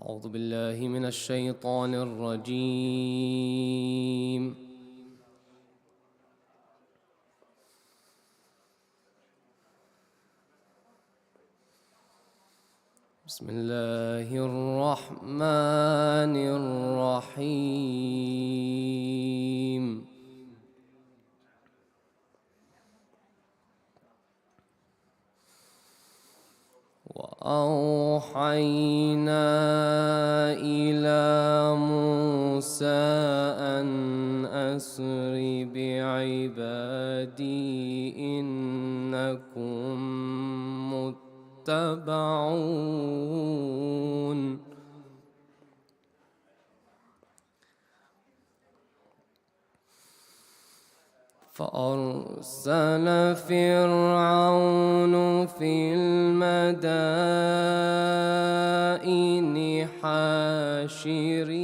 أعوذ بالله من الشيطان الرجيم. بسم الله الرحمن الرحيم. وأوحينا إلى موسى أن أسر بعبادي إنكم متبعون. فأرسل فرعون في المدائن حاشرين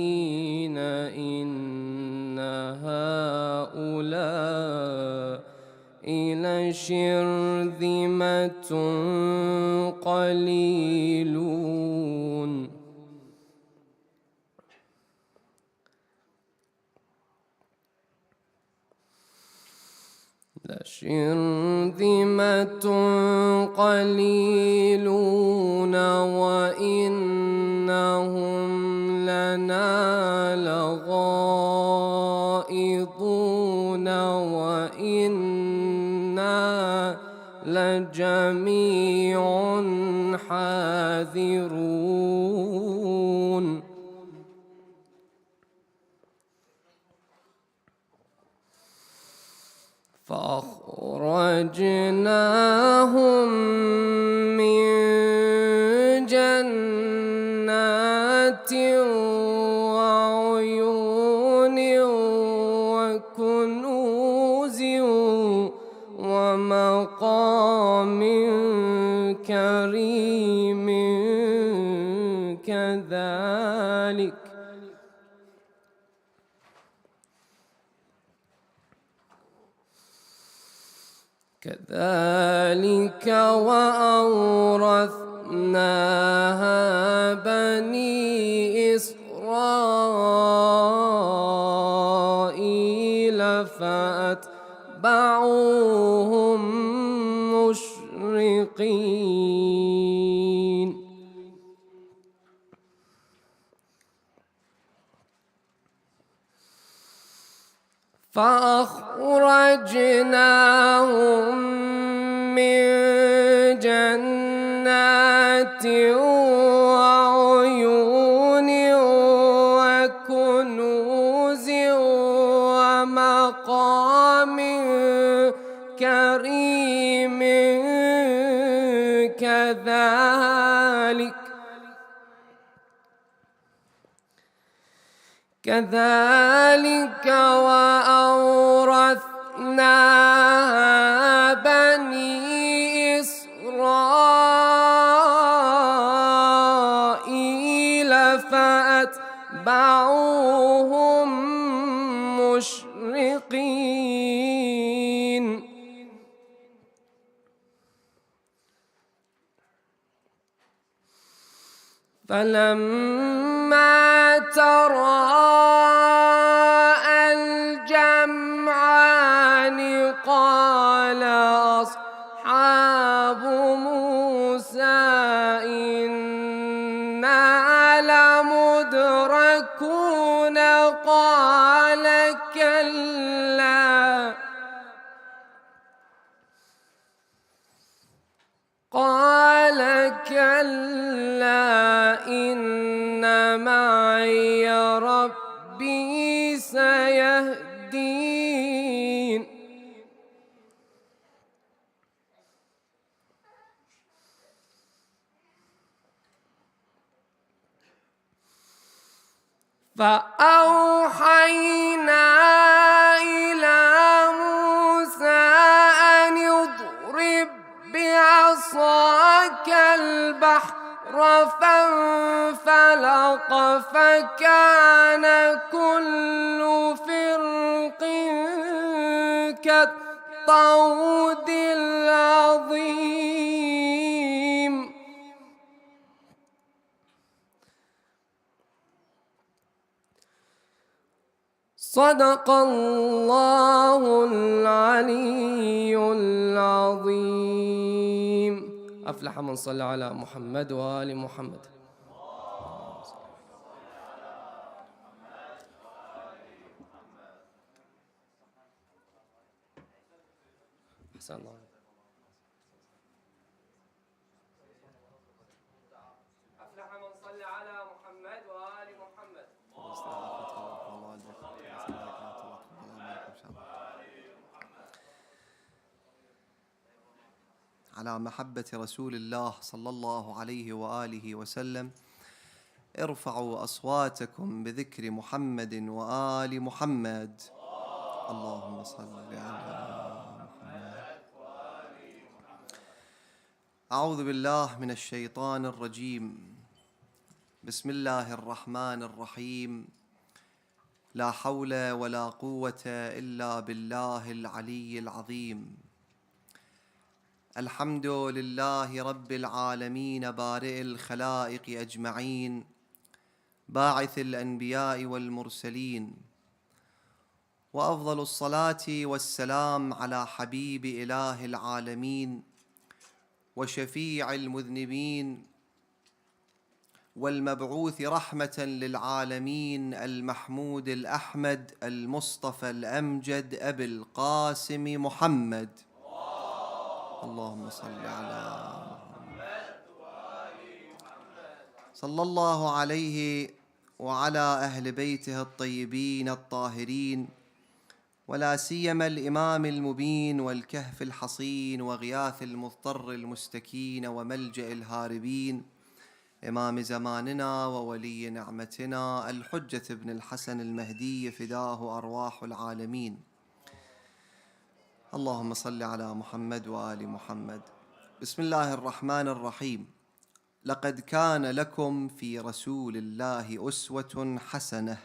إن هؤلاء لشرذمة قليلون. لشرذمة قليلون وإنهم لنا لغائظون وإنا لجميع حاذرون. فأخرجناهم من جنات وعيون وكنوز ومقام كريم كذلك وأورثناها بني إسرائيل فأتبعوهم مشرقين. فأخرجناهم من جنات وعيون وكنوز ومقام كريم كذلك وأورثناها بني إسرائيل فأتبعوهم مشرقين. فلما تراءى الجمعان قال أصحاب موسى إنا لمدركون قال كلا إن معي ربي سيهدين. فأوحينا إلى موسى أن اضرب بعصاك البحر فانفلق فكان كل فرق كالطود العظيم. صدق الله العلي العظيم. أفلح من صلى على محمد وآل محمد. أحسن الله. أفلح من صلى على محمد وآل محمد. على محبة رسول الله صلى الله عليه وآله وسلم ارفعوا أصواتكم بذكر محمد وآل محمد. اللهم صل على محمد. أعوذ بالله من الشيطان الرجيم. بسم الله الرحمن الرحيم. لا حول ولا قوة إلا بالله العلي العظيم. الحمد لله رب العالمين بارئ الخلائق أجمعين باعث الأنبياء والمرسلين، وأفضل الصلاة والسلام على حبيب إله العالمين وشفيع المذنبين والمبعوث رحمة للعالمين المحمود الأحمد المصطفى الأمجد أبي القاسم محمد. اللهم صل على محمد. صلى الله عليه وعلى أهل بيته الطيبين الطاهرين، ولا سيما الإمام المبين والكهف الحصين وغياث المضطر المستكين وملجأ الهاربين، إمام زماننا وولي نعمتنا الحجة ابن الحسن المهدي فداه أرواح العالمين. اللهم صل على محمد وآل محمد. بسم الله الرحمن الرحيم. لقد كان لكم في رسول الله أسوة حسنة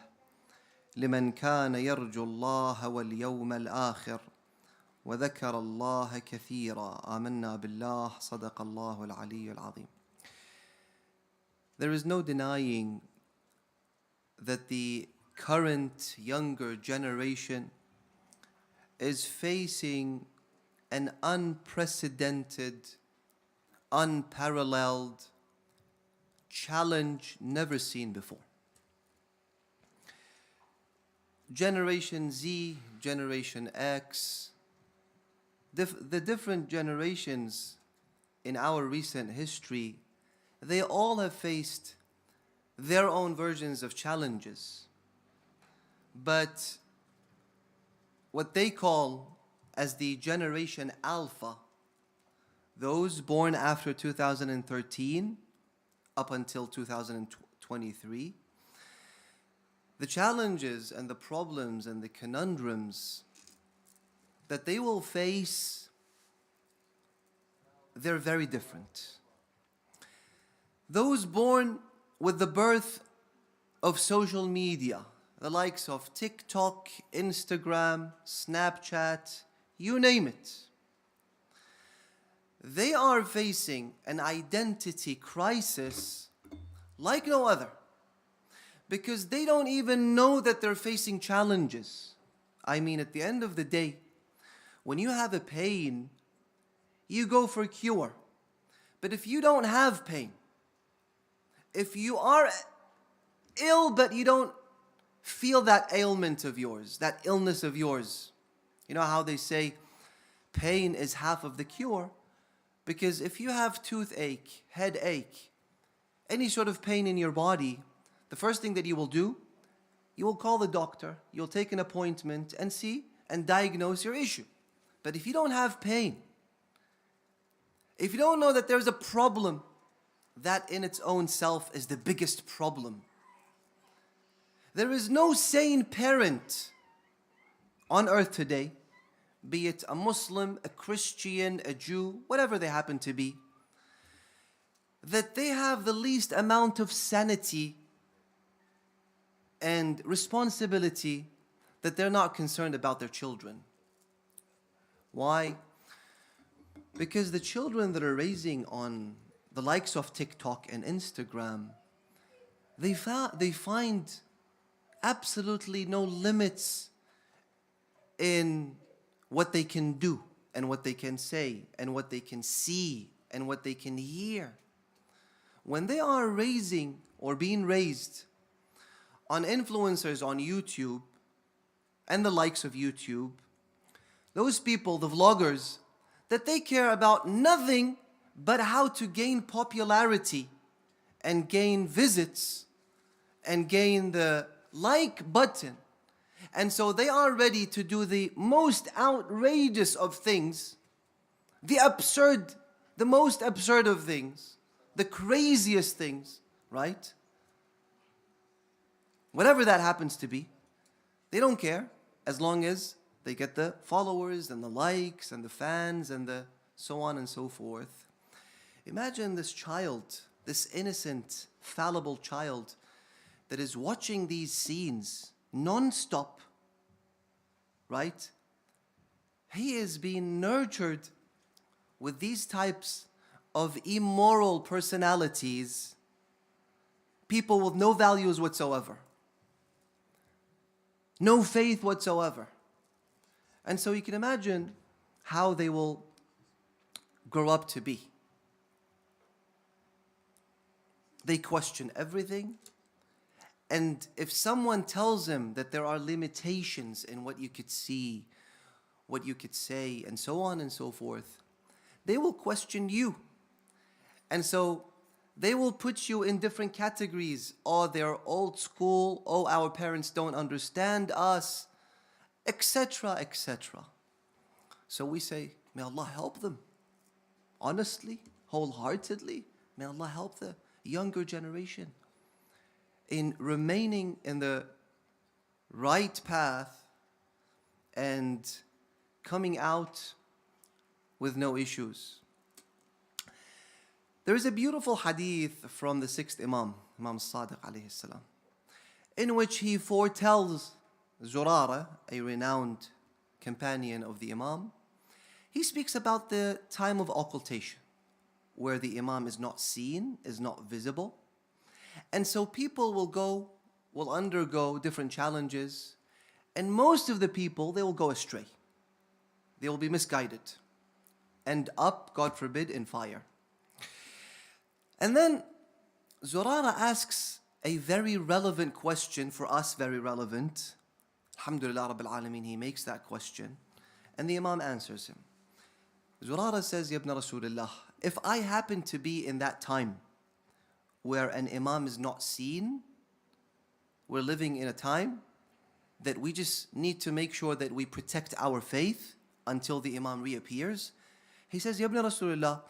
لمن كان يرجو الله واليوم الآخر وذكر الله كثيرا. آمنا بالله. صدق الله العلي العظيم. There is no denying that the current younger generation is facing an unprecedented, unparalleled challenge never seen before. Generation Z, Generation X, the different generations in our recent history, they all have faced their own versions of challenges. But what they call as the Generation Alpha, those born after 2013 up until 2023, the challenges and the problems and the conundrums that they will face, they're very different. Those born with the birth of social media, the likes of TikTok, Instagram, Snapchat, you name it, they are facing an identity crisis like no other, because they don't even know that they're facing challenges. I mean, at the end of the day, when you have a pain, you go for a cure. But if you don't have pain, if you are ill but you don't feel that ailment of yours, that illness of yours, you know how they say pain is half of the cure? Because if you have toothache, headache, any sort of pain in your body, the first thing that you will do, you will call the doctor, you'll take an appointment and see and diagnose your issue. But if you don't have pain, if you don't know that there's a problem, that in its own self is the biggest problem. There is no sane parent on earth today, be it a Muslim, a Christian, a Jew, whatever they happen to be, that they have the least amount of sanity and responsibility that they're not concerned about their children. Why? Because the children that are raising on the likes of TikTok and Instagram, they find absolutely no limits in what they can do and what they can say and what they can see and what they can hear. When they are raising or being raised on influencers on YouTube and the likes of YouTube, those people, the vloggers, that they care about nothing but how to gain popularity and gain visits and gain the like button. And so they are ready to do the most outrageous of things, the most absurd of things, the craziest things, right? Whatever that happens to be, they don't care as long as they get the followers and the likes and the fans and the so on and so forth. Imagine this child, this innocent, fallible child that is watching these scenes non-stop, right? He is being nurtured with these types of immoral personalities, people with no values whatsoever, no faith whatsoever. And so you can imagine how they will grow up to be. They question everything. And if someone tells them that there are limitations in what you could see, what you could say, and so on and so forth, they will question you. And so they will put you in different categories. Oh, they're old school. Oh, our parents don't understand us, etc., etc. So we say, may Allah help them. Honestly, wholeheartedly, may Allah help the younger generation in remaining in the right path and coming out with no issues. There is a beautiful hadith from the 6th Imam, Imam Sadiq alayhi salam, in which he foretells Zurara, a renowned companion of the Imam. He speaks about the time of occultation, where the Imam is not seen, is not visible. And so people will undergo different challenges, and most of the people, they will go astray. They will be misguided, end up, God forbid, in fire. And then Zurara asks a very relevant question for us, very relevant. Alhamdulillah Rabbil Alameen, he makes that question, and the Imam answers him. Zurara says, Ya ibn Rasulullah, if I happen to be in that time where an Imam is not seen, we're living in a time that we just need to make sure that we protect our faith until the Imam reappears. He says, Ya ibn Rasulullah,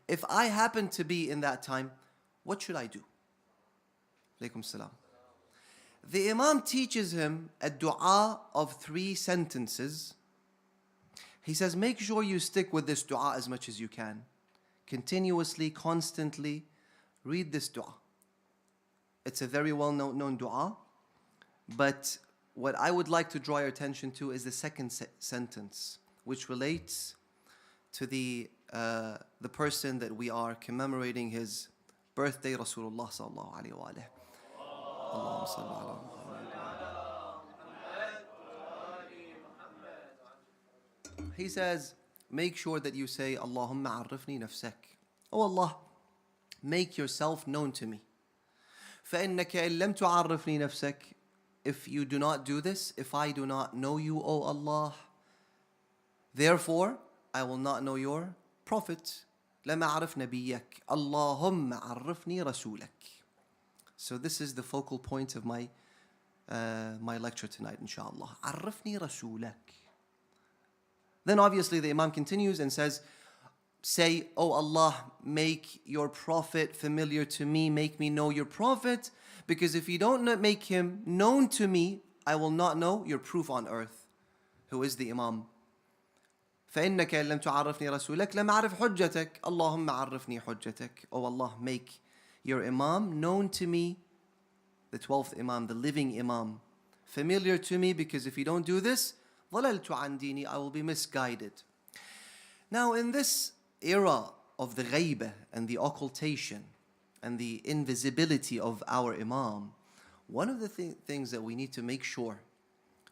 if I happen to be in that time, what should I do? Alaykum salam. The Imam teaches him a dua of 3 sentences. He says, make sure you stick with this dua as much as you can. Continuously, constantly, read this dua. It's a very well-known dua, but what I would like to draw your attention to is the second sentence, which relates to the person that we are commemorating his birthday, Rasulullah sallallahu alayhi wa alihi. Allahumma salli ala Muhammad. He says, make sure that you say, Allahumma arifni nafsak. Oh Allah, make yourself known to me. فَإِنَّكَ إِن لَمْ تُعَرِّفْنِي نَفْسَكَ. If you do not do this, if I do not know you, O Allah, therefore I will not know your Prophet. لَمَا عَرِفْ نَبِيَّكَ اللَّهُمَّ عَرِّفْنِي رَسُولَكَ. So this is the focal point of my lecture tonight, inshallah. عَرِّفْنِي رَسُولَكَ. Then obviously the Imam continues and says, say, oh Allah, make your Prophet familiar to me, make me know your Prophet, because if you don't make him known to me, I will not know your proof on earth, who is the Imam. فإنك إن لم تعرفني رسولك لم أعرف حجتك اللهم عرفني حجتك. Oh Allah, make your Imam known to me, the 12th Imam, the living Imam, familiar to me, because if you don't do this, ضللت عن ديني, I will be misguided. Now in this era of the ghaibah and the occultation and the invisibility of our Imam, one of the things that we need to make sure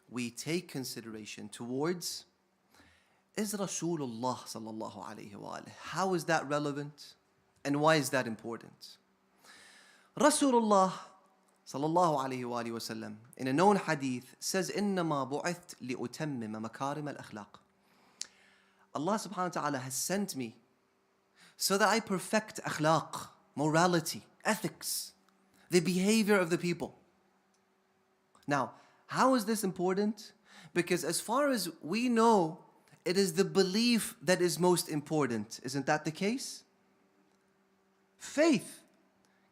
we take consideration towards is Rasulullah sallallahu alayhi wa alihi. How is that relevant? And why is that important? Rasulullah sallallahu alayhi wa alihi wa sallam, in a known hadith, says, إِنَّمَا بُعِثْتْ لِأُتَمِّمَ مَكَارِمَ الْأَخْلَاقِ. Allah subhanahu wa ta'ala has sent me so that I perfect akhlaq, morality, ethics, the behavior of the people. Now, how is this important? Because as far as we know, it is the belief that is most important. Isn't that the case? Faith.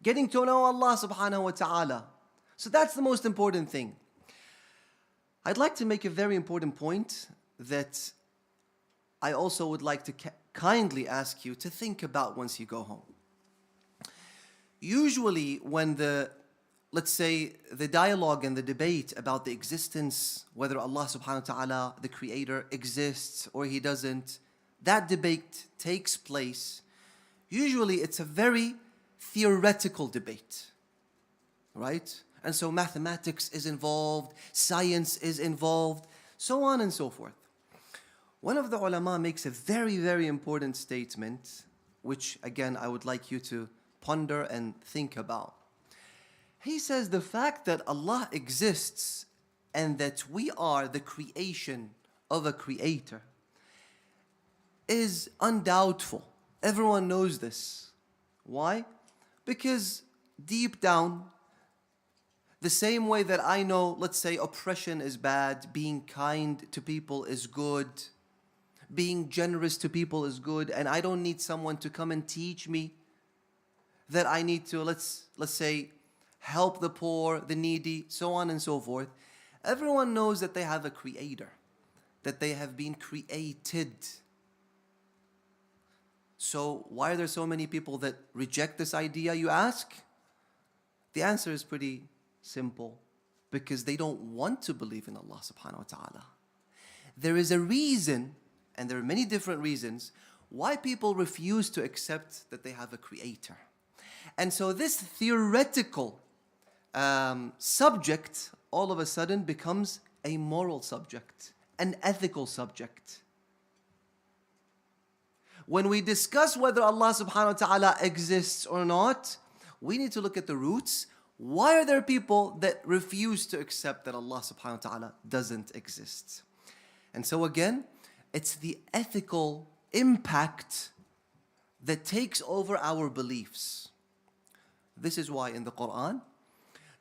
Getting to know Allah subhanahu wa ta'ala. So that's the most important thing. I'd like to make a very important point that I also would like to kindly ask you to think about once you go home. Usually when let's say the dialogue and the debate about the existence, whether Allah subhanahu wa ta'ala, the creator, exists or he doesn't, that debate takes place. Usually it's a very theoretical debate, right? And so mathematics is involved, science is involved, so on and so forth. One of the ulama makes a very, very important statement, which again I would like you to ponder and think about. He says the fact that Allah exists and that we are the creation of a creator is undoubtful. Everyone knows this. Why? Because deep down, the same way that I know, let's say, oppression is bad, being kind to people is good, being generous to people is good, and I don't need someone to come and teach me that I need to, let's say, help the poor, the needy, so on and so forth. Everyone knows that they have a creator, that they have been created. So why are there so many people that reject this idea, you ask? The answer is pretty simple. Because they don't want to believe in Allah subhanahu wa ta'ala. There is a reason, and there are many different reasons, why people refuse to accept that they have a creator. And so this theoretical subject all of a sudden becomes a moral subject, an ethical subject. When we discuss whether Allah subhanahu wa ta'ala exists or not, we need to look at the roots. Why are there people that refuse to accept that Allah subhanahu wa ta'ala doesn't exist? And so again, it's the ethical impact that takes over our beliefs. This is why in the Quran,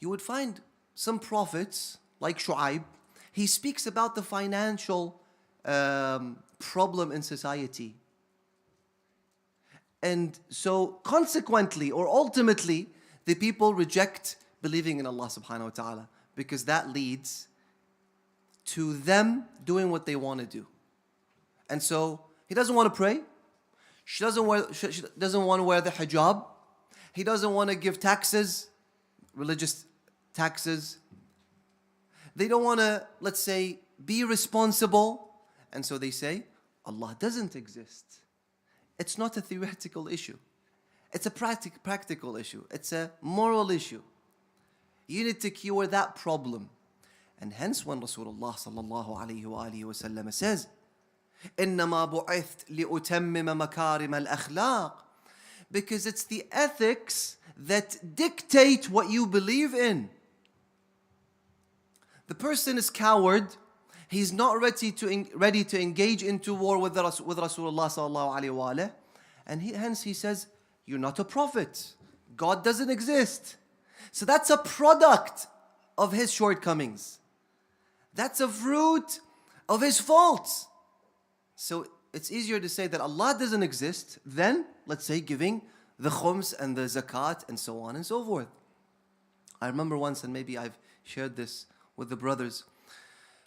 you would find some prophets, like Shu'aib, he speaks about the financial problem in society. And so consequently or ultimately, the people reject believing in Allah subhanahu wa ta'ala because that leads to them doing what they want to do. And so he doesn't want to pray. She doesn't want to wear the hijab. He doesn't want to give taxes, religious taxes. They don't want to, let's say, be responsible. And so they say, Allah doesn't exist. It's not a theoretical issue. It's a practical issue. It's a moral issue. You need to cure that problem. And hence when Rasulullah sallallahu alayhi wa alihi wa sallam says, إِنَّمَا بُعِثْتْ لِأُتَمِّمَ مَكَارِمَ الْأَخْلَاقِ, because it's the ethics that dictate what you believe in. The person is coward. He's not ready to engage into war with Rasulullah sallallahu alayhi wa alihi. And hence he says, you're not a prophet. God doesn't exist. So that's a product of his shortcomings. That's a fruit of his faults. So it's easier to say that Allah doesn't exist than, let's say, giving the khums and the zakat and so on and so forth. I remember once, and maybe I've shared this with the brothers,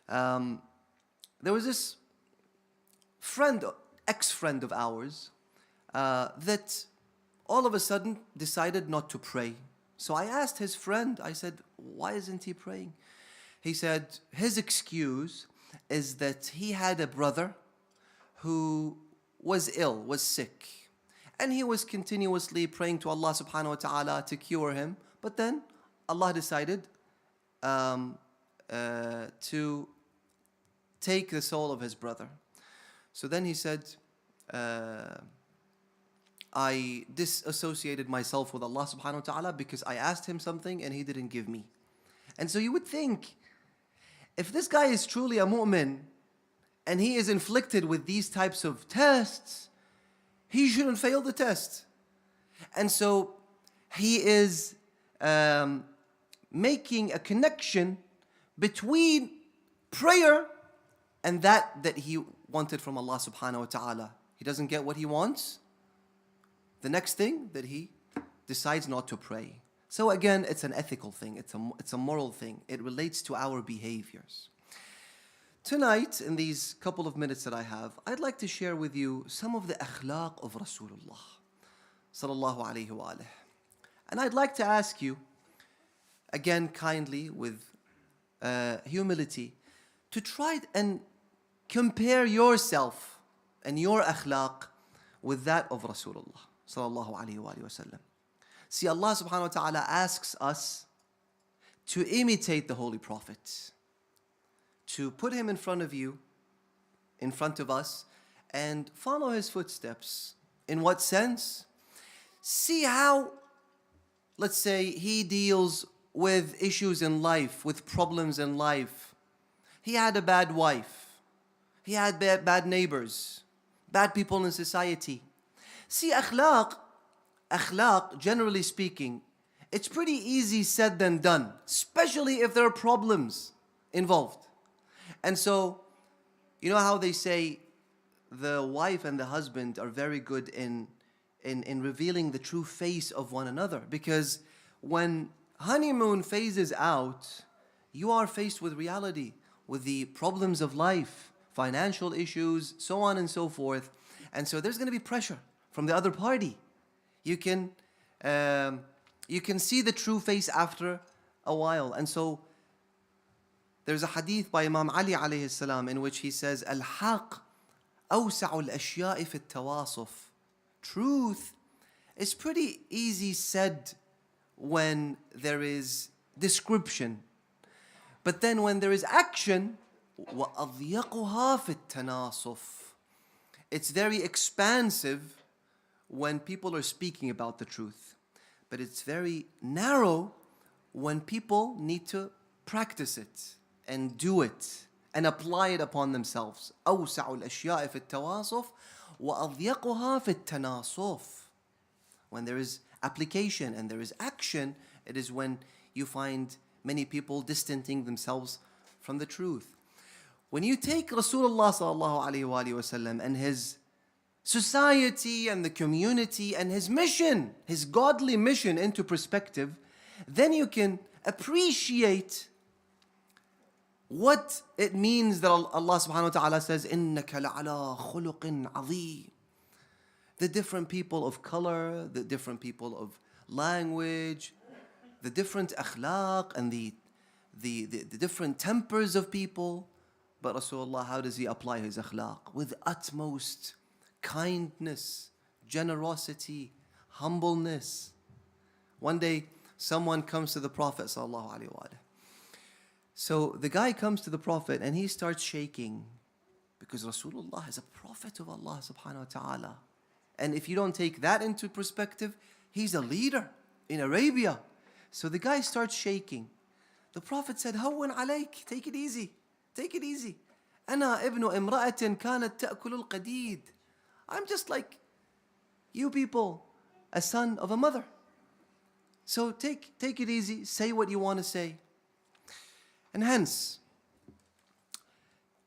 there was this friend, ex-friend of ours, that all of a sudden decided not to pray. So I asked his friend, I said, why isn't he praying? He said his excuse is that he had a brother who was ill, was sick. And he was continuously praying to Allah subhanahu wa ta'ala to cure him. But then Allah decided to take the soul of his brother. So then he said, I disassociated myself with Allah subhanahu wa ta'ala because I asked him something and he didn't give me. And so you would think, if this guy is truly a mu'min and he is inflicted with these types of tests, he shouldn't fail the test. And so he is making a connection between prayer and that he wanted from Allah subhanahu wa ta'ala. He doesn't get what he wants. The next thing that he decides not to pray. So again, it's an ethical thing. It's a moral thing. It relates to our behaviors. Tonight, in these couple of minutes that I have, I'd like to share with you some of the akhlaq of Rasulullah sallallahu alayhi wa alihi. And I'd like to ask you, again kindly with humility, to try and compare yourself and your akhlaq with that of Rasulullah sallallahu alayhi wa sallam. See, Allah subhanahu wa ta'ala asks us to imitate the Holy Prophet, to put him in front of you, in front of us, and follow his footsteps. In what sense? See how, let's say, he deals with issues in life, with problems in life. He had a bad wife. He had bad neighbors, bad people in society. See, akhlaq, generally speaking, it's pretty easy said than done, especially if there are problems involved. And so, you know how they say the wife and the husband are very good in revealing the true face of one another, because when honeymoon phases out, you are faced with reality, with the problems of life, financial issues, so on and so forth. And so there's going to be pressure from the other party. You can see the true face after a while. And so there's a hadith by Imam Ali alayhi salam in which he says, Al-haq awsa'u al-ashya'i fi al-tawasuf. Truth is pretty easy said when there is description. But then when there is action, وَأَضْيَقُهَا فِي التَّنَاصُفِ. It's very expansive when people are speaking about the truth. But it's very narrow when people need to practice it and do it and apply it upon themselves. أَوْسَعُ الْأَشْيَاءِ فِي التَّوَاصُفِ وَأَضْيَقُهَا فِي التَّنَاصُفِ. When there is application and there is action, it is when you find many people distancing themselves from the truth. When you take Rasulullah sallallahu alayhi wa sallam and his society and the community and his mission, his godly mission into perspective, then you can appreciate what it means that Allah subhanahu wa ta'ala says, إِنَّكَ لَعَلَىٰ خُلُقٍ عَظِيمٍ. The different people of color, the different people of language, the different akhlaq and the different tempers of people. But Rasulullah, how does he apply his akhlaq? With utmost kindness, generosity, humbleness. One day, someone comes to the Prophet sallallahu alaihi wasallam. So the guy comes to the Prophet and he starts shaking because Rasulullah is a prophet of Allah subhanahu wa ta'ala. And if you don't take that into perspective, he's a leader in Arabia. So the guy starts shaking. The Prophet said, هون عليك, take it easy, take it easy. أنا ابن امرأة كانت تأكل القديد. I'm just like you people, a son of a mother. So take it easy, say what you want to say. And hence,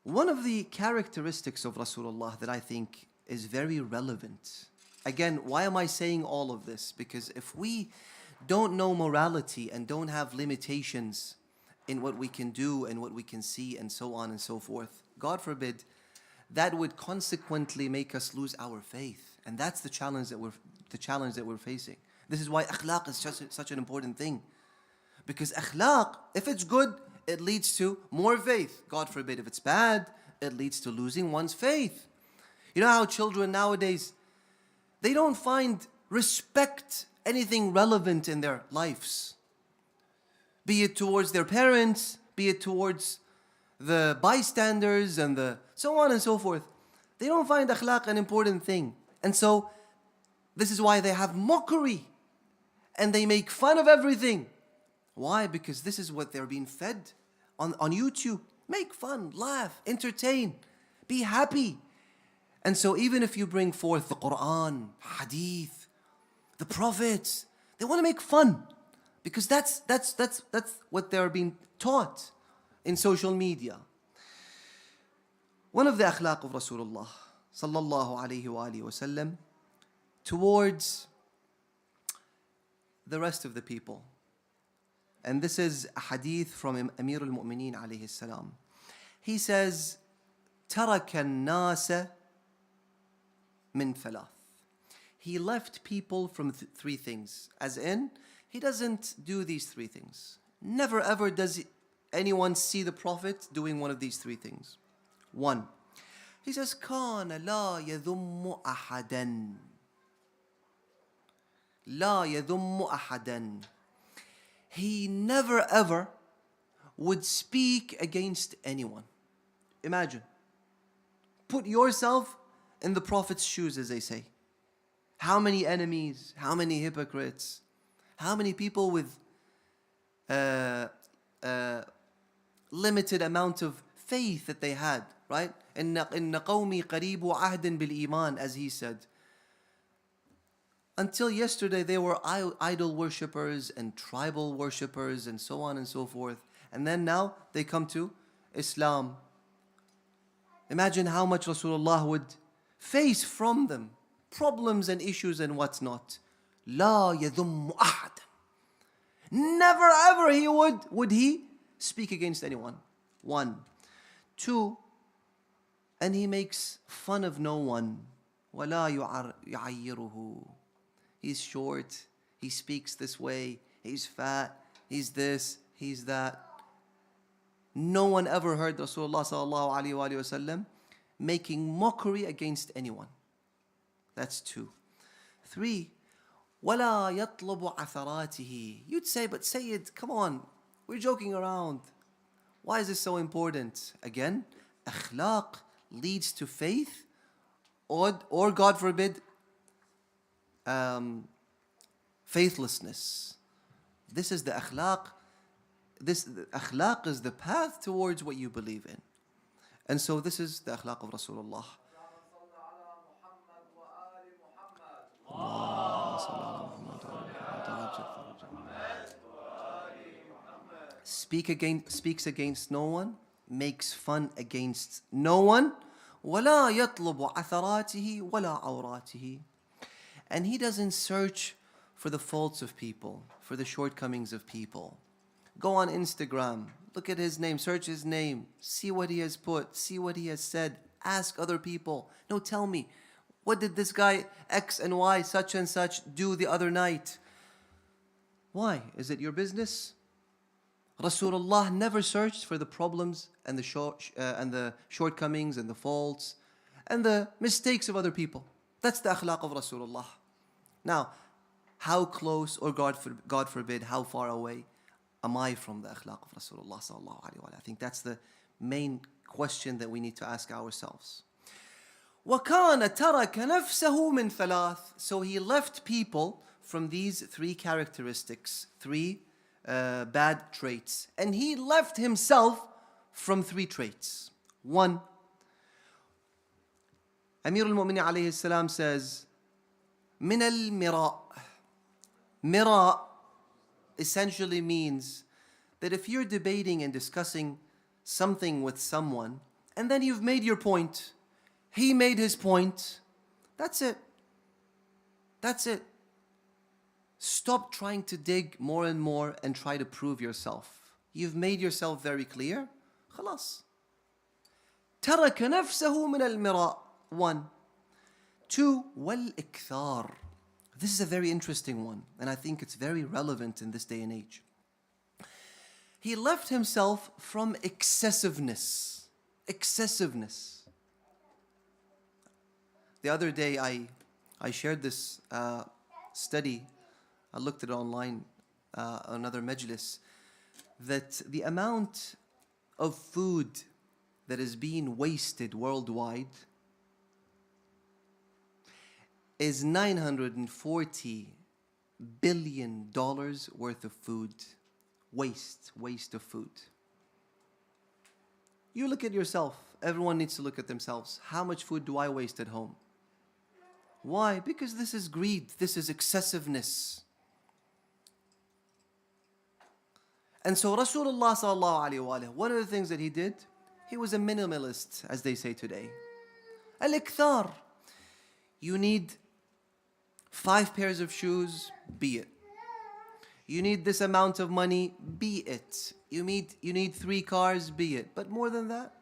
one of the characteristics of Rasulullah that I think is very relevant. Again, why am I saying all of this? Because if we don't know morality and don't have limitations in what we can do and what we can see and so on and so forth, God forbid, that would consequently make us lose our faith. And that's the challenge that we're facing. This is why akhlaq is such an important thing. Because akhlaq, if it's good, it leads to more faith. God forbid, if it's bad, it leads to losing one's faith. You know how children nowadays, they don't find respect anything relevant in their lives. Be it towards their parents, be it towards the bystanders and the so on and so forth. They don't find akhlaq an important thing. And so this is why they have mockery and they make fun of everything. Why? Because this is what they're being fed on YouTube. Make fun, laugh, entertain, be happy. And so even if you bring forth the Quran, Hadith, the Prophets, they want to make fun because that's what they're being taught in social media. One of the akhlaq of Rasulullah sallallahu alayhi wa alihi wasallam towards the rest of the people. And this is a hadith from Amir al-Mu'mineen alayhi salam. He says, تَرَكَ النَّاسَ مِنْ ثَلَاثٍ. He left people from three things. As in, he doesn't do these three things. Never ever does anyone see the Prophet doing one of these three things. One, he says, كَانَ لَا يَذُمُّ أَحَدًا. لَا يَذُمُّ أَحَدًا. He never ever would speak against anyone. Imagine. Put yourself in the Prophet's shoes, as they say. How many enemies, how many hypocrites, how many people with limited amount of faith that they had, right? إِنَّ قَوْمِي قَرِيبُ عَهْدٍ بِالْإِيمَانِ, as he said. Until yesterday, they were idol worshippers and tribal worshippers and so on and so forth. And then now they come to Islam. Imagine how much Rasulullah would face from them. Problems and issues and what's not. لا يذم أحد. Never ever would he speak against anyone. One. Two, and he makes fun of no one. ولا يعيره. He's short, he speaks this way, he's fat, he's this, he's that. No one ever heard Rasulullah sallallahu alaihi wasallam making mockery against anyone. That's two. Three, وَلَا يَطْلُبُ عَثَرَاتِهِ. You'd say, but Sayyid, come on, we're joking around. Why is this so important? Again, akhlaq leads to faith or God forbid, faithlessness. This is the akhlaq. The akhlaq is the path towards what you believe in. And so this is the akhlaq of Rasulullah. Speaks against no one, makes fun against no one. وَلَا يَطْلُبُ عَثَرَاتِهِ وَلَا عَوْرَاتِهِ. And he doesn't search for the faults of people, for the shortcomings of people. Go on Instagram, look at his name, search his name, see what he has put, see what he has said, ask other people. No, tell me, what did this guy X and Y, such and such, do the other night? Why? Is it your business? Rasulullah never searched for the problems and the shortcomings and the faults and the mistakes of other people. That's the akhlaq of Rasulullah. Now, how close, or God forbid, how far away am I from the akhlaq of Rasulullah sallallahu alaihi wasallam? I think that's the main question that we need to ask ourselves. وَكَانَ تَرَكَ نَفْسَهُ مِنْ ثَلَاثٍ. So he left people from these three characteristics, three bad traits. And he left himself from three traits. One, Amir al-Mu'mineen alayhi salam says, مِنَ الْمِرَاءِ. Mira essentially means that if you're debating and discussing something with someone, and then you've made your point, he made his point, that's it. That's it. Stop trying to dig more and more and try to prove yourself. You've made yourself very clear. خلاص. ترك نفسه من المراء. One. Two. والإكثار. This is a very interesting one, and I think it's very relevant in this day and age. He left himself from excessiveness. Excessiveness. The other day I shared this study. I looked at it online, another majlis. that the amount of food that is being wasted worldwide is $940 billion worth of food. Waste of food. You look at yourself. Everyone needs to look at themselves. How much food do I waste at home? Why? Because this is greed. This is excessiveness. And so Rasulullah sallallahu alaihi wasallam, one of the things that he did, he was a minimalist, as they say today. Al-ikthar. You need 5 pairs of shoes, be it. You need this amount of money, be it. You need 3 cars, be it. But more than that.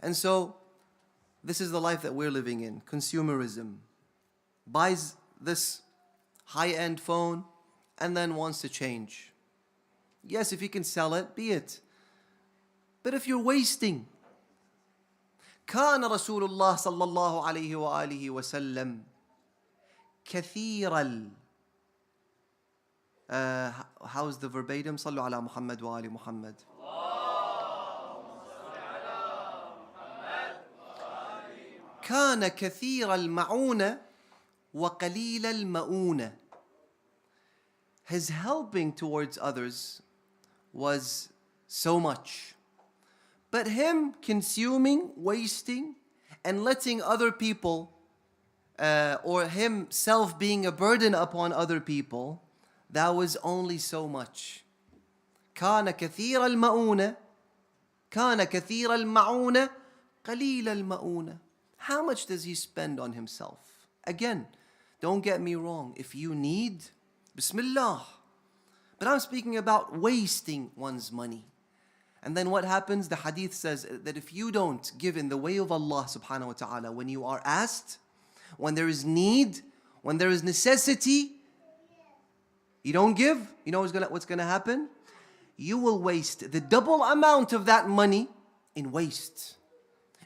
And so, this is the life that we're living in. Consumerism. Buys this high-end phone and then wants to change. Yes, if you can sell it, be it. But if you're wasting. كان رسول الله صلى الله عليه وآله وسلم كثير how's the verbatim? صلوا على محمد وآل محمد. كان كثير المعونة وقليل المؤونة. His helping towards others was so much. But him consuming, wasting, and letting other people, or himself being a burden upon other people, that was only so much. كان كثير المؤونة كان كثير المعونة قليل المؤونة. How much does he spend on himself? Again, don't get me wrong. If you need, Bismillah. But I'm speaking about wasting one's money. And then what happens? The hadith says that if you don't give in the way of Allah subhanahu wa ta'ala, when you are asked, when there is need, when there is necessity, you don't give, you know what's going to happen? You will waste the double amount of that money in waste.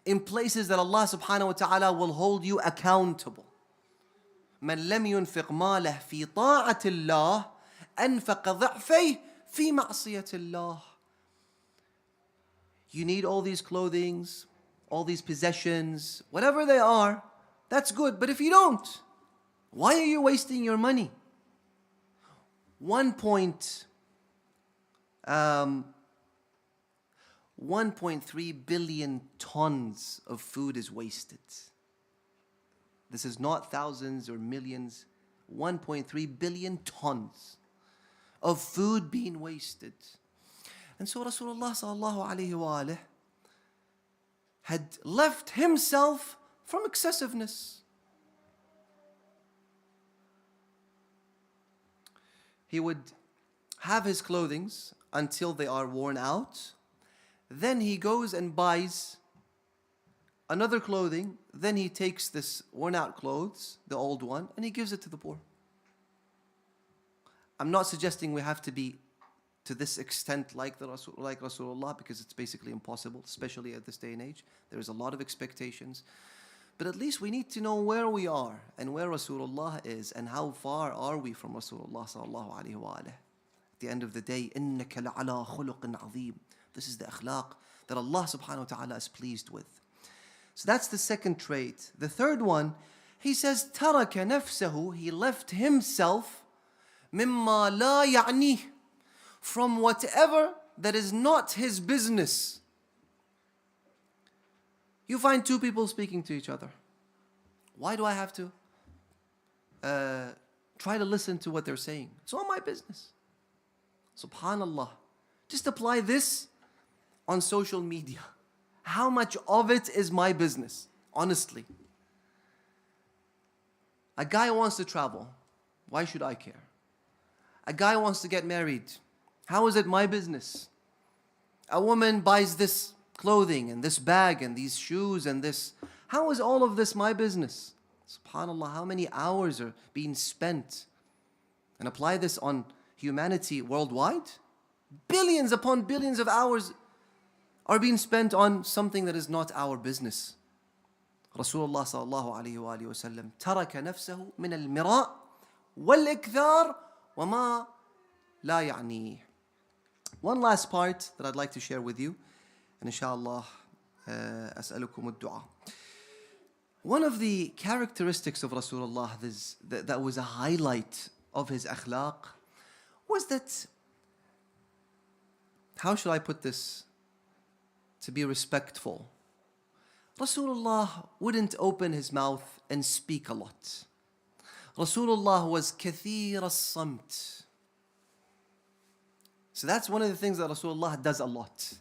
In places that Allah subhanahu wa ta'ala will hold you accountable. من لم ينفق ماله في طاعة الله أنفق ضعفيه في معصية الله. You need all these clothings, all these possessions, whatever they are, that's good. But if you don't, why are you wasting your money? 1.3 billion tons of food is wasted. This is not thousands or millions. 1.3 billion tons of food being wasted. And so Rasulullah sallallahu alayhi wa alayhi had left himself from excessiveness. He would have his clothings until they are worn out. Then he goes and buys another clothing. Then he takes this worn out clothes, the old one, and he gives it to the poor. I'm not suggesting we have to be to this extent like Rasulullah, because it's basically impossible, especially at this day and age. There is a lot of expectations. But at least we need to know where we are and where Rasulullah is and how far are we from Rasulullah sallallahu alaihi wa alihi. At the end of the day, إِنَّكَ لَعَلَىٰ خُلُقٍ عَظِيمٍ. This is the akhlaq that Allah subhanahu wa ta'ala is pleased with. So that's the second trait. The third one, he says, تَرَكَ نَفْسَهُ. He left himself مِمَّا لَا يَعْنِيهِ. From whatever that is not his business. You find 2 people speaking to each other. Why do I have to try to listen to what they're saying? It's all my business. Subhanallah. Just apply this on social media. How much of it is my business? Honestly. A guy wants to travel. Why should I care? A guy wants to get married. How is it my business? A woman buys this clothing and this bag and these shoes and this. How is all of this my business? SubhanAllah, how many hours are being spent? And apply this on humanity worldwide. Billions upon billions of hours are being spent on something that is not our business. Rasulullah sallallahu alayhi wa sallam ترك نفسه من المراء والإكثار وما لا يعنيه. One last part that I'd like to share with you, and inshallah, أسألكم الدعاء. One of the characteristics of Rasulullah that was a highlight of his akhlaq was that, how should I put this to be respectful? Rasulullah wouldn't open his mouth and speak a lot. Rasulullah was kathir as-samt. So that's one of the things that Rasulullah does a lot.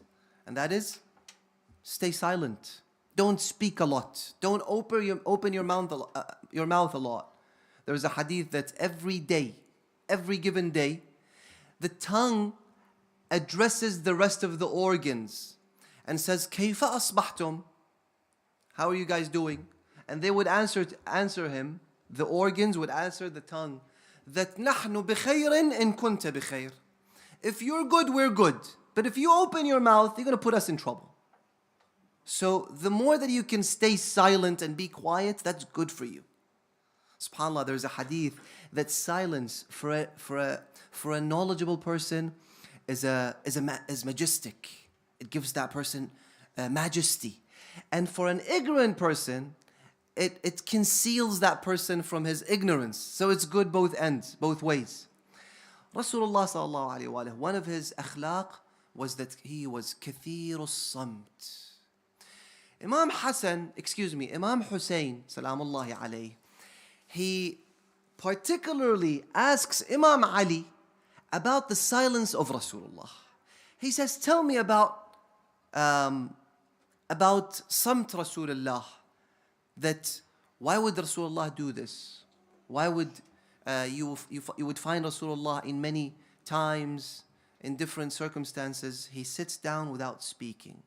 And that is, stay silent. Don't speak a lot. Don't open your mouth a lot. There's a hadith that every day, every given day, the tongue addresses the rest of the organs and says, كيف أصبحتم? How are you guys doing? And they would answer him, the organs would answer the tongue, that نحن بخير إن كنت بخير. If you're good, we're good. But if you open your mouth, you're going to put us in trouble. So the more that you can stay silent and be quiet, that's good for you. SubhanAllah, there's a hadith that silence for a knowledgeable person is majestic. It gives that person majesty. And for an ignorant person, it conceals that person from his ignorance. So it's good both ends, both ways. Rasulullah sallallahu alayhi wa sallam, one of his akhlaq was that he was kathir as-samt. Imam Hussain, salamullahi alayhi, he particularly asks Imam Ali about the silence of Rasulullah. He says, tell me about samt Rasulullah, that why would Rasulullah do this? Why would you would find Rasulullah in many times, in different circumstances, he sits down without speaking.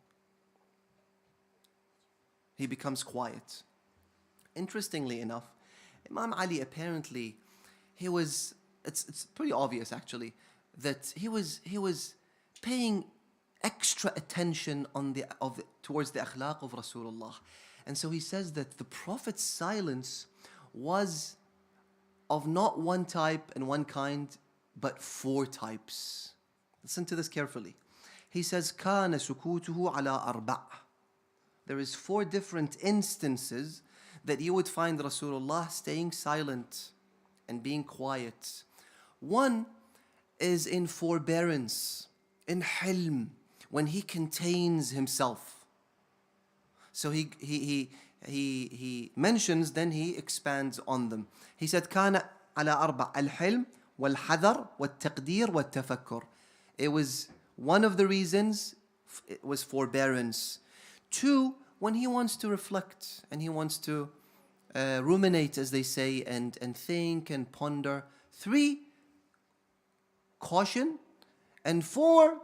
He becomes quiet. Interestingly enough, Imam Ali apparently, it's pretty obvious actually, that he was paying extra attention towards the akhlaq of Rasulullah. And so he says that the Prophet's silence was of not one type and one kind, but 4 types. Listen to this carefully. He says, كَانَ سُكُوتُهُ عَلَىٰ أَرْبَعٍ. There is 4 different instances that you would find Rasulullah staying silent and being quiet. One is in forbearance, in hilm, when he contains himself. So he mentions, then he expands on them. He said, كان على 4 الحلم والحذر والتقدير والتفكر. It was one of the reasons, it was forbearance. 2, when he wants to reflect and he wants to ruminate, as they say, and think and ponder. 3, caution. And 4,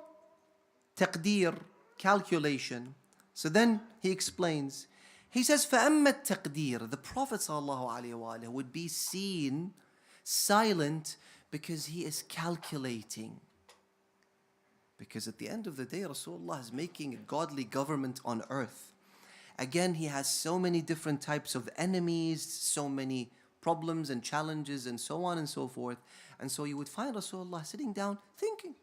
taqdeer, calculation. So then he explains. He says, فَأَمَّا التَّقْدِيرُ. The Prophet ﷺ would be seen silent because he is calculating. Because at the end of the day, Rasulullah is making a godly government on earth. Again, he has so many different types of enemies, so many problems and challenges and so on and so forth. And so you would find Rasulullah sitting down thinking.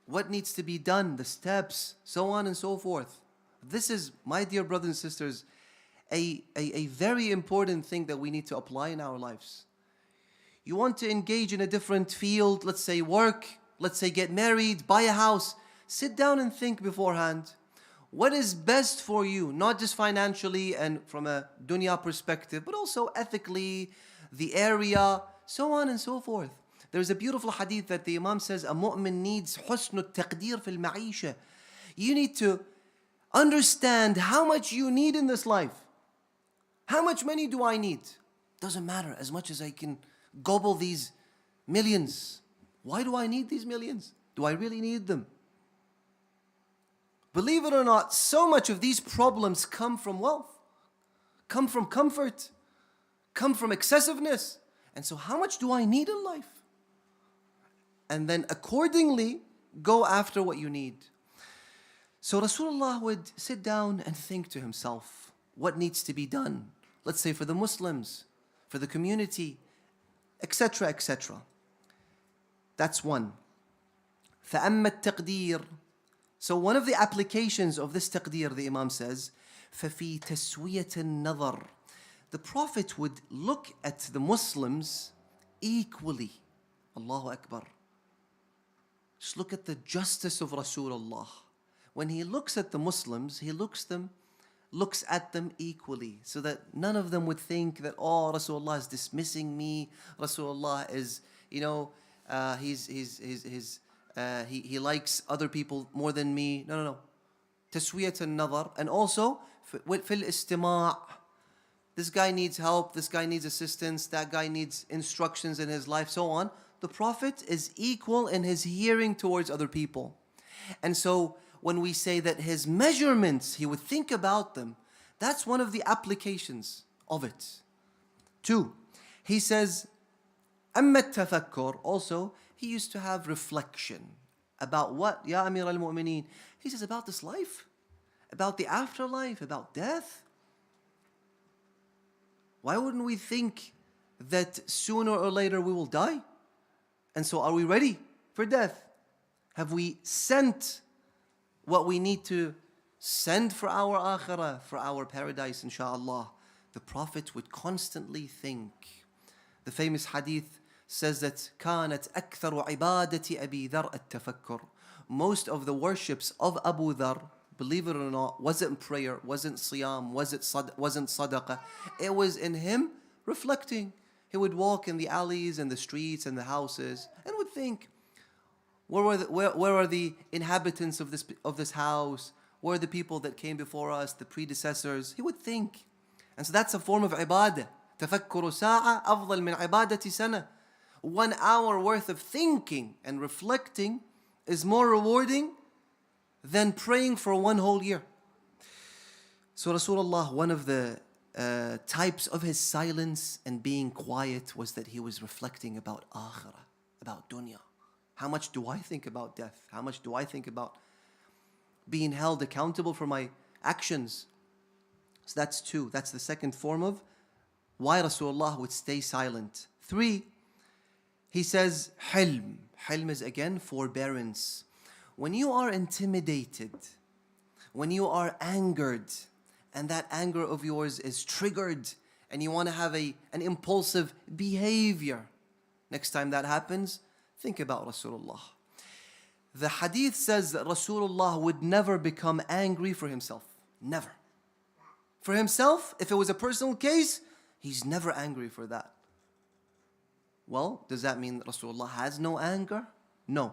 What needs to be done, the steps, so on and so forth. This is, my dear brothers and sisters, a very important thing that we need to apply in our lives. You want to engage in a different field, let's say work, let's say get married, buy a house. Sit down and think beforehand. What is best for you, not just financially and from a dunya perspective, but also ethically, the area, so on and so forth. There's a beautiful hadith that the Imam says, a mu'min needs husn al-taqdeer fil ma'isha. You need to understand how much you need in this life. How much money do I need? Doesn't matter, as much as I can gobble these millions. Why do I need these millions? Do I really need them? Believe it or not, so much of these problems come from wealth, come from comfort, come from excessiveness. And so how much do I need in life? And then accordingly, go after what you need. So Rasulullah would sit down and think to himself, what needs to be done? Let's say for the Muslims, for the community, etc., etc. That's one. فأما التقدير. So one of the applications of this taqdeer, the Imam says, ففي تسوية النظر. The Prophet would look at the Muslims equally. Allahu Akbar. Just look at the justice of Rasulullah. When he looks at the Muslims, he looks at them equally, so that none of them would think that, oh, Rasulullah is dismissing me. Rasulullah is, he likes other people more than me. No. تسوية النظر. And also, في الاستماع. This guy needs help, this guy needs assistance, that guy needs instructions in his life, so on. The Prophet is equal in his hearing towards other people. And so when we say that his measurements, he would think about them, that's one of the applications of it. 2, he says, أما التفكر. Also, he used to have reflection. About what? Ya Amir al-Mu'mineen. He says about this life, about the afterlife, about death. Why wouldn't we think that sooner or later we will die? And so are we ready for death? Have we sent what we need to send for our akhirah, for our paradise, inshallah? The Prophet would constantly think. The famous hadith says that كانت أكثر عبادة أبي ذر التفكر. Most of the worships of Abu Dhar, believe it or not, wasn't prayer, wasn't siyam, wasn't sadaqah. It was in him reflecting. He would walk in the alleys and the streets and the houses and would think, where are the inhabitants of this house? Where are the people that came before us, the predecessors? He would think. And so that's a form of ibadah. تفكر ساعة أفضل من عبادة سنة. 1 hour worth of thinking and reflecting is more rewarding than praying for 1 whole year. So Rasulullah, one of the types of his silence and being quiet was that he was reflecting about akhirah, about dunya. How much do I think about death? How much do I think about being held accountable for my actions? So that's 2. That's the second form of why Rasulullah would stay silent. 3, he says, hilm. Hilm is again forbearance. When you are intimidated, when you are angered, and that anger of yours is triggered, and you want to have an impulsive behavior, next time that happens, think about Rasulullah. The hadith says that Rasulullah would never become angry for himself. Never. For himself, if it was a personal case, he's never angry for that. Well, does that mean that Rasulullah has no anger? No.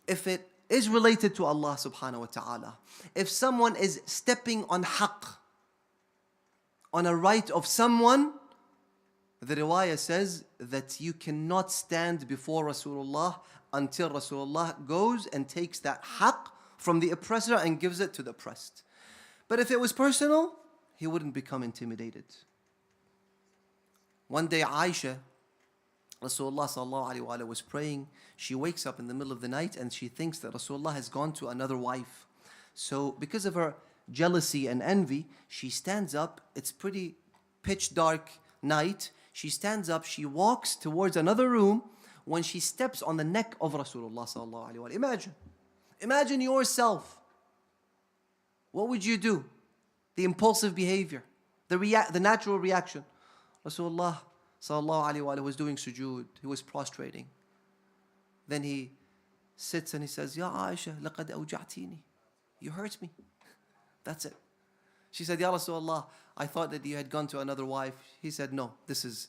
If it is related to Allah subhanahu wa ta'ala, if someone is stepping on haqq, on a right of someone, the riwayah says that you cannot stand before Rasulullah until Rasulullah goes and takes that haqq from the oppressor and gives it to the oppressed. But if it was personal, he wouldn't become intimidated. One day Aisha, Rasulullah sallallahu alaihi wasallam was praying. She wakes up in the middle of the night and she thinks that Rasulullah has gone to another wife. So because of her jealousy and envy, she stands up. It's pretty pitch dark night. She stands up, she walks towards another room. When she steps on the neck of Rasulullah sallallahu alaihi wasallam, imagine yourself. What would you do? The impulsive behavior, the natural reaction. Rasulullah sallallahu alaihi wasallam was doing sujood. He was prostrating. Then he sits and he says, Ya Aisha, laqad awja'tini. You hurt me. That's it. She said, Ya Rasulullah, I thought that you had gone to another wife. He said, no, this is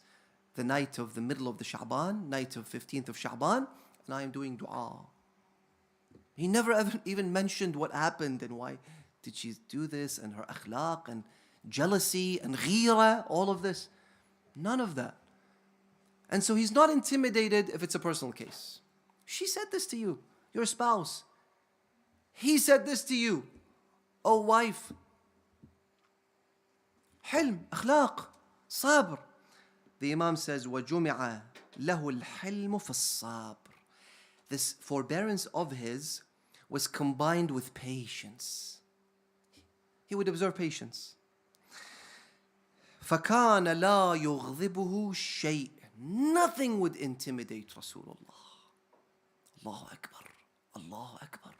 the night of the middle of the Sha'ban, night of 15th of Sha'ban, and I am doing dua. He never even mentioned what happened and why did she do this, and her akhlaq and jealousy and ghira, all of this. None of that. And so he's not intimidated if it's a personal case. She said this to you, your spouse. He said this to you, oh wife. Hilm, akhlaq, sabr. The Imam says, وَجُمِعَ لَهُ الْحِلْمُ فِي الصَّبْرِ. This forbearance of his was combined with patience. He would observe patience. فَكَانَ لَا يُغْضِبُهُ شَيْءٍ. Nothing would intimidate Rasulullah. Allahu Akbar, Allahu Akbar.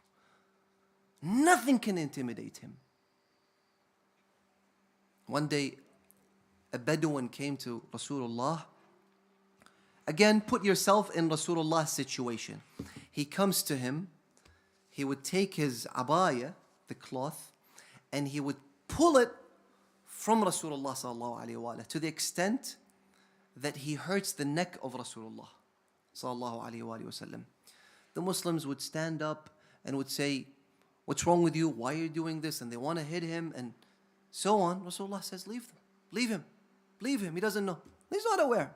Nothing can intimidate him. One day, a Bedouin came to Rasulullah. Again, put yourself in Rasulullah's situation. He comes to him, he would take his abaya, the cloth, and he would pull it from Rasulullah sallallahu alaihi wasallam to the extent that he hurts the neck of Rasulullah sallallahu alaihi wasallam. The Muslims would stand up and would say, "What's wrong with you? Why are you doing this?" And they want to hit him and so on. Rasulullah says, "Leave them. Leave him. Leave him. He doesn't know. He's not aware.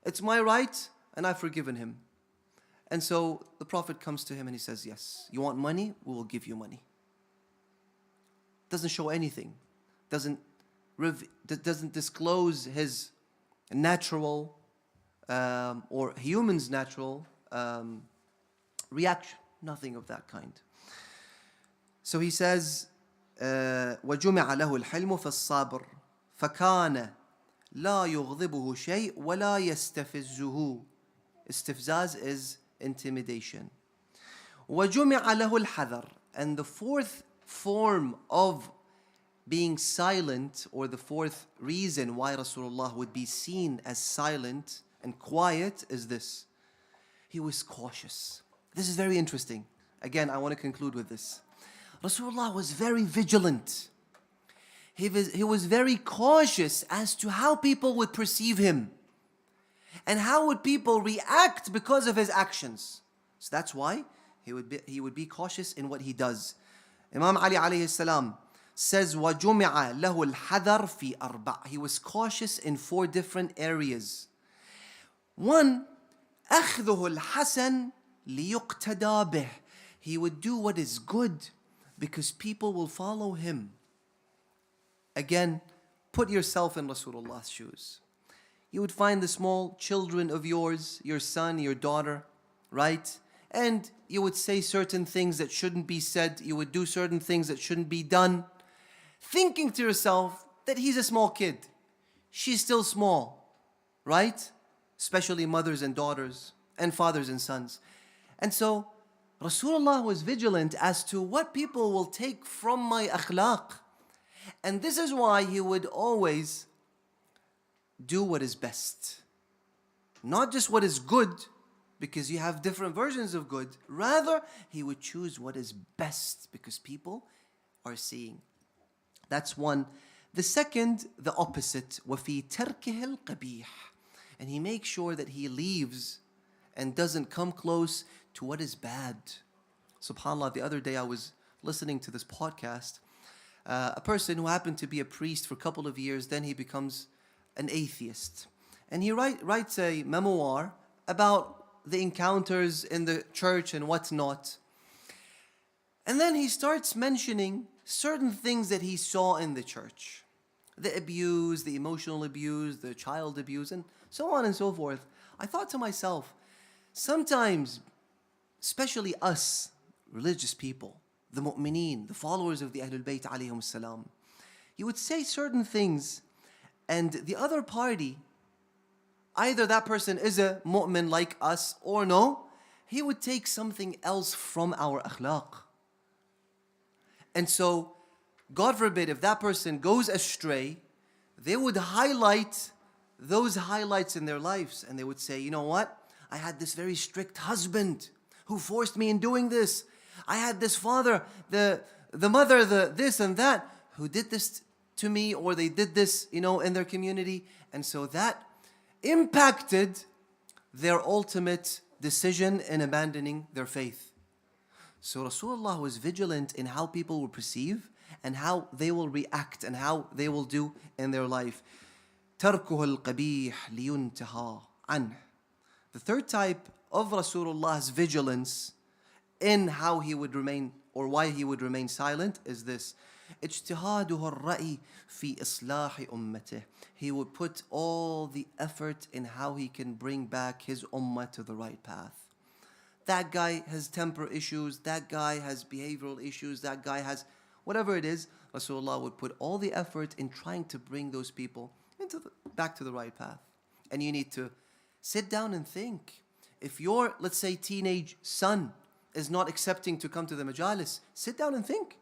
It's my right and I've forgiven him." And so the Prophet comes to him and he says, "Yes, you want money? We will give you money." Doesn't show anything. Doesn't disclose his natural or human's natural reaction. Nothing of that kind. So he says, وَجُمِعَ لَهُ الْحِلْمُ فَالصَّابِرُ فَكَانَ لَا يُغْضِبُهُ شَيْء وَلَا يَسْتَفِزُّهُ. Istifzaz is intimidation. وَجُمِعَ لَهُ الْحَذَرُ. And the fourth form of being silent, or the fourth reason why Rasulullah would be seen as silent and quiet, is this: he was cautious. This is very interesting. Again, I want to conclude with this. Rasulullah was very vigilant. He was very cautious as to how people would perceive him and how would people react because of his actions. So that's why he would be cautious in what he does. Imam Ali alayhi salam says, وَجُمِعَ لَهُ الْحَذَرُ فِي أَرْبَعٍ. He was cautious in 4 different areas. 1, أَخْذُهُ الْحَسَنِ لِيُقْتَدَى بِهِ. He would do what is good because people will follow him. Again, put yourself in Rasulullah's shoes. You would find the small children of yours, your son, your daughter, right? And you would say certain things that shouldn't be said. You would do certain things that shouldn't be done, thinking to yourself that he's a small kid. She's still small, right? Especially mothers and daughters and fathers and sons. And so Rasulullah was vigilant as to what people will take from my akhlaq. And this is why he would always do what is best. Not just what is good, because you have different versions of good. Rather, he would choose what is best because people are seeing. That's one. The second, the opposite. وَفِي تَرْكِهِ الْقَبِيحِ. And he makes sure that he leaves and doesn't come close to what is bad. SubhanAllah, the other day I was listening to this podcast. A person who happened to be a priest for a couple of years, then he becomes an atheist. And he writes a memoir about the encounters in the church and whatnot. And then he starts mentioning certain things that he saw in the church. The abuse, the emotional abuse, the child abuse, and so on and so forth. I thought to myself, sometimes, especially us, religious people, the mu'mineen, the followers of the Ahlul Bayt alayhim salam, you would say certain things and the other party, either that person is a mu'min like us or no, he would take something else from our akhlaq. And so, God forbid, if that person goes astray, they would highlight those highlights in their lives. And they would say, you know what? I had this very strict husband who forced me in doing this. I had this father, the mother, the this and that, who did this to me, or they did this, in their community. And so that impacted their ultimate decision in abandoning their faith. So Rasulullah was vigilant in how people will perceive and how they will react and how they will do in their life. تَرْكُهُ الْقَبِيحِ لِيُنْتَهَا عَنْهُ. The third type of Rasulullah's vigilance in how he would remain or why he would remain silent is this: اجتهاده الرأي في إصلاح أمته. He would put all the effort in how he can bring back his ummah to the right path. That guy has temper issues, that guy has behavioral issues, that guy has whatever it is. Rasulullah would put all the effort in trying to bring those people back to the right path. And you need to sit down and think. if your, let's say, teenage son is not accepting to come to the majalis, sit down and think.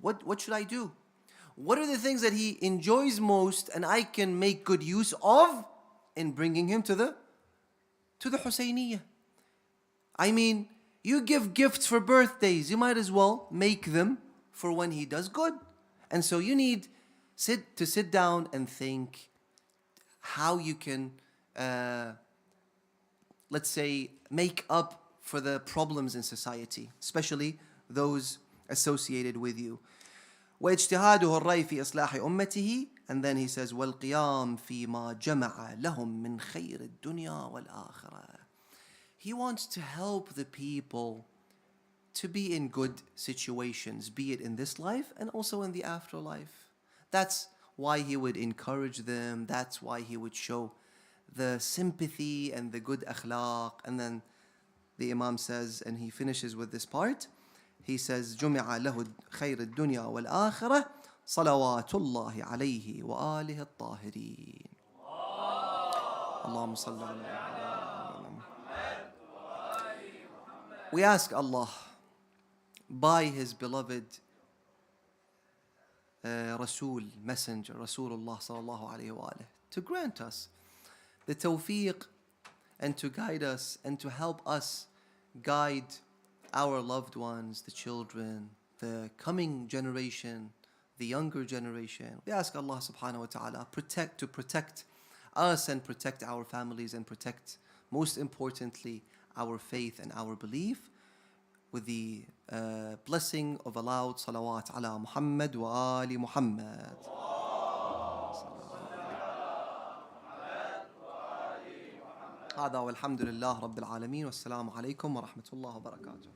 What should I do? What are the things that he enjoys most and I can make good use of in bringing him to the Hussainiyah? I mean, you give gifts for birthdays, you might as well make them for when he does good. And so you need to sit down and think how you can, let's say, make up for the problems in society, especially those associated with you. واجتهاده الرأي في إصلاح أمته, and then he says والقيام فيما جمع لهم من خير الدنيا والآخرة. He wants to help the people to be in good situations, be it in this life and also in the afterlife. That's why he would encourage them. That's why he would show the sympathy and the good akhlaq. And then the Imam says, and he finishes with this part, he says جمع له خير الدنيا والآخرة صلوات الله عليه وآله الطاهرين. اللهم صل على محمد. We ask Allah, by His beloved Rasul, Messenger, Rasulullah sallallahu alayhi wa alayhi, to grant us the tawfiq and to guide us and to help us guide our loved ones, the children, the coming generation, the younger generation. We ask Allah subhanahu wa ta'ala to protect us and protect our families and protect, most importantly, our faith and our belief, with the blessing of aloud salawat ala Muhammad wa ali Muhammad. هذا والحمد لله رب العالمين والسلام عليكم ورحمة الله وبركاته.